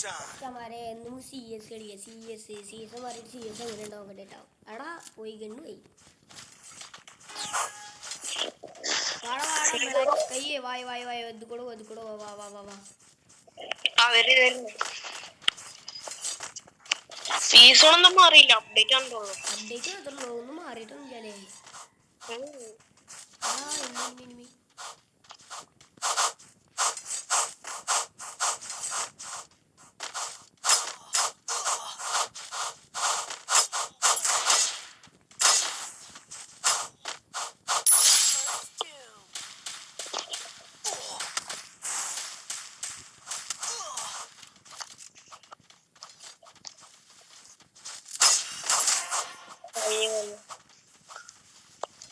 ചമാരെ എന്നും C S കളിക്കുക C S മാറിയിട്ട് സി എസ് എങ്ങനെ ഉണ്ടാവും കേട്ടോ. എടാ പോയി ഗണ്ണു പോയി. വാടാ വാടാ ബ്ലാക്ക് കയ്യേ വായ ഒതുക്കൂടോ വാ. അവര് സീസൺ ഒന്നും മാറിയില്ല, അപ്ഡേറ്റ് ആണെന്ന് തോന്നുന്നു. അപ്ഡേറ്റ് മാത്രമല്ലോ, ഒന്നും മാറിയിട്ടൊന്നുമില്ലേ. എനിമി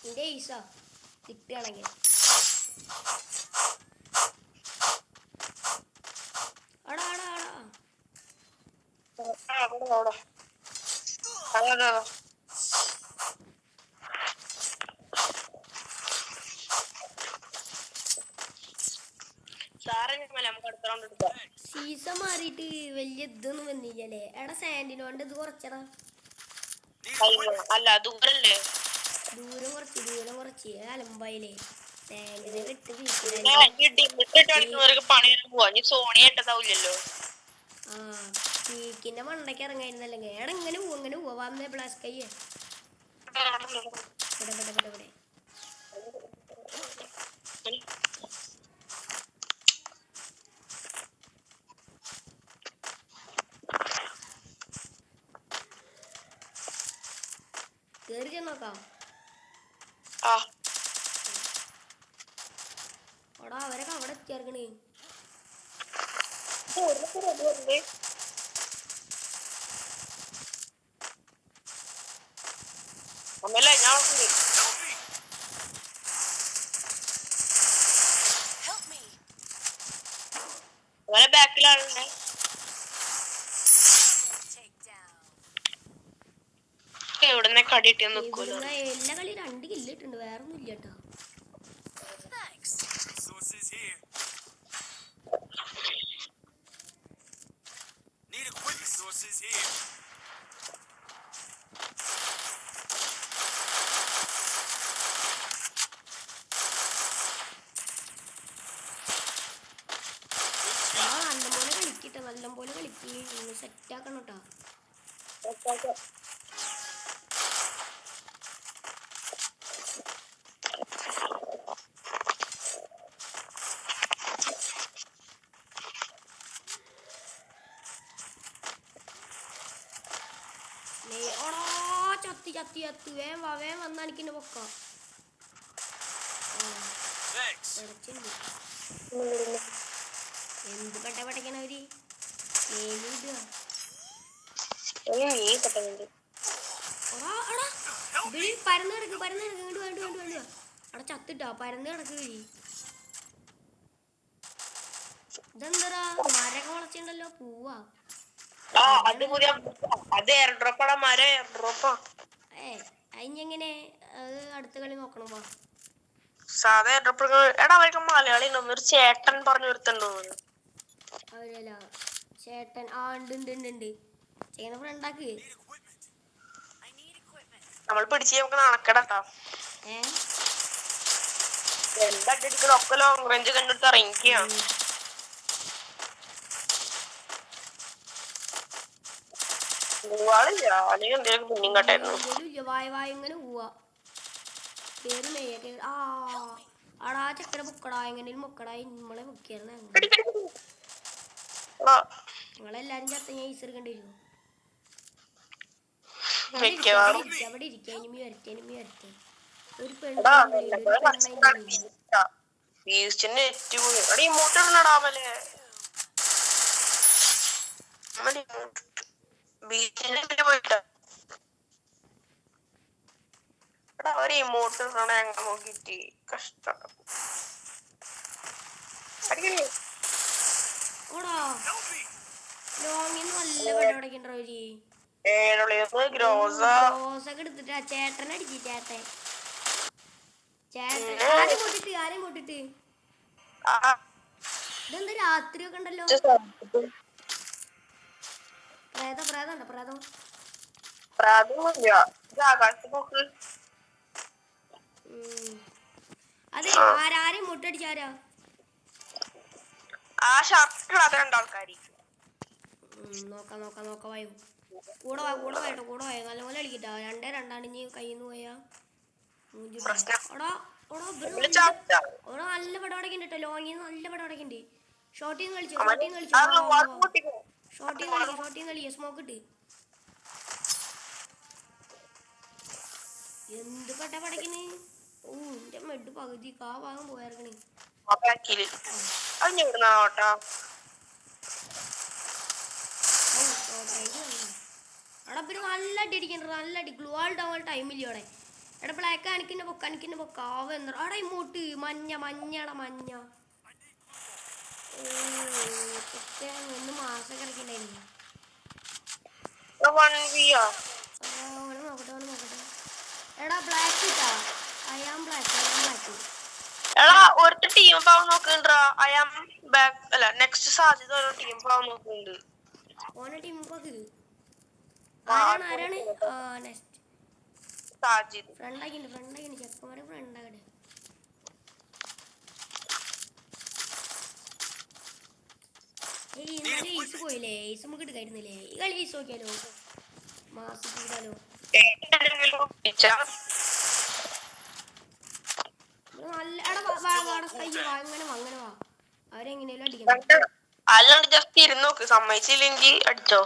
എന്റെ ഈസ കിട്ടുകയാണെങ്കിൽ സീസൺ മാറിയിട്ട് വലിയ ഇതൊന്നും വന്നില്ലല്ലേ. എടാ സാൻഡിനോണ്ട് ഇത് കുറച്ചടാ. അല്ല ദൂരല്ലേ, ദൂരം കുറച്ച് അലമ്പായില്ലേ. സാൻഡിനെ ആ പീക്കിന്റെ മണ്ടയ്ക്ക് ഇറങ്ങായിരുന്നല്ലെങ്കിൽ എടാ ഇങ്ങനെ പോവാ വന്നേ ബ്ലാസ്റ്റ് കയ്യേ ഇവിടെ കേറി ചെന്നോക്കാം. എടാ അവരൊക്കെ അവിടെ എത്തിയാർക്കണേ. ബാക്കിലാണല്ലേ എവിടുന്ന കടിയിട്ട് നിൽക്കൂല. എല്ലാ കളി 2 കില്ലിട്ടുണ്ട്, വേറെ ഒന്നും ഇല്ല കേട്ടോ. നല്ലപോലെ കളിക്ക് സെറ്റ് ആക്കണം കേട്ടോ. ചത്തി വേം വന്നാ എനിക്കിന്റെ പൊക്കം. എന്ത് പട്ടണവര് പരന്ന് കിടക്ക് വേണ്ട അവിടെ ചത്തിട്ടാ പരന്ന് കിടക്ക് വഴി. ഇതെന്താ മരൊക്കെ വളച്ചുണ്ടല്ലോ പൂവാ. അതിനെങ്ങനെ അത് അടുത്ത കളി നോക്കണം. പോ സാധാ എടാ അവർക്ക് മലയാളി ഒരു ചേട്ടൻ പറഞ്ഞു വരുത്തുണ്ടോ അവരല്ല ചേട്ടൻ. ആ ഉണ്ട് ചേട്ടൻ ഫ്രണ്ടാക്ക്. നമ്മൾ പിടിച്ച് നമുക്ക് നടക്കടട്ടോ. എന്താ ലോങ് റേഞ്ച് കണ്ടിട്ട് ഇറങ്ങിയ വായിങ്ങനെ പോവാ. ആടാ ചക്കര പൊക്കടാ എങ്ങനെയും പൊക്കടാ. നമ്മളെ പൊക്കിയായിരുന്നു. നിങ്ങളെല്ലാരും ചത്ത ഞാൻ ഈസെടുക്കേണ്ടി വരും. അവിടെ ഇരിക്കുക. എനിമി വരട്ടെ ഒരു ഒരു ഇമോട്ട് നോക്കിട്ട് കഷ്ടം. നല്ല പടപടക്കണ്ടോ എടുത്തിട്ടാ ചേട്ടനെ അടിച്ചു. ചേട്ടൻ ആരെയും പൊട്ടിട്ട് ഇതെന്താ രാത്രി ഒക്കെ ഉണ്ടല്ലോ. അതൊന്നുമില്ല ഇത് ആകാശത്ത് നോക്ക്. അതെ ആരാരും മുട്ടടിച്ചാരാ ആ ഷർട്ട് അത് രണ്ടാൾക്കാര്. നോക്കാം നോക്കാം നോക്കാം വായോ കൂടെ വാ കൂടെ വായോ കൂടെ വായോ നല്ലപോലെ കളിക്കട്ടാ 2-2 ഇനി കയ്യിൽ നിന്ന് പോയാ നല്ല പടം അടക്കണ്ട് കേട്ടോ ലോങ്ങിന്ന് നല്ല പടം അടക്കണ്ട് ഷോർട്ടിന്ന് കളിച്ചോ ഷോർട്ടിന്ന് കളിക്കുക സ്മോക്ക് ഇട്ട് എന്ത് പട്ടാ പടക്കണ് എന്റെ മെഡ് പകുതി കാ ഭാഗം പോയാർക്കണേ എടാ പിന്നെ നല്ല അടി അടിക്കണ്ട നല്ല അടി ഗ്ലൂ ആൾ ഡൗൺ ടൈമില്ല അവിടെ എടാ ബ്ലാക്ക് അനിക്കിന്റെ പൊക്കാവ എന്താ അവിടെ ഇങ്ങോട്ട് മഞ്ഞ മഞ്ഞടാ മഞ്ഞ ഒന്ന് മാസം കിടക്കണ്ടായിരുന്നു നോക്കട്ടെ എടാ ബ്ലാക്ക് ഇട്ടാ അയാം ബ്ലാക്ക് എടാ ഒരു ടീം പാവം നോക്കണ്ടാ അയാം ബാക്ക് അല്ല നെക്സ്റ്റ് സാധ്യത ഓരോ ടീം പാവം നോക്കുന്നുണ്ട് ഓനെ ടീം ആരാണ് നെക്സ്റ്റ് ഫ്രണ്ടാക്കിണ്ട് ചെക്കന്മാരെ ഫ്രണ്ടാകട്ടെ ഇന്നലെ ഈസ് പോയില്ലേ ഈസ് നമുക്ക് എടുക്കായിരുന്നില്ലേ ഈ കളി ഈസ് നോക്കിയാലോ മാസം ചെയ്താലോ നല്ല അങ്ങനെ വാ അവരെങ്ങനെയാലും അടിക്കണം അല്ലാണ്ട് ജസ്റ്റ് ഇരുന്ന് നോക്ക് സമ്മതിച്ചില്ലെങ്കിൽ അടിച്ചോ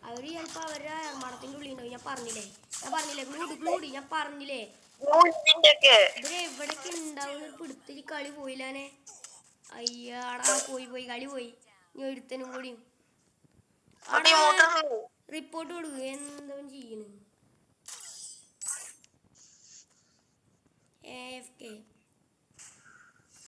അവര് ചിലപ്പോ അവരുടെ മടത്തിന്റെ ഉള്ളിൽ ഉണ്ടാവും ഞാൻ പറഞ്ഞില്ലേ ഇവരൊക്കെ ഉണ്ടാവുന്ന പിടുത്തിരി കളി പോയില്ലാനെ അയ്യാടാ പോയി കളി പോയി ഇനി ഒരുത്തനും കൂടി റിപ്പോർട്ട് കൊടുക്കുക എന്താ ചെയ്യണ്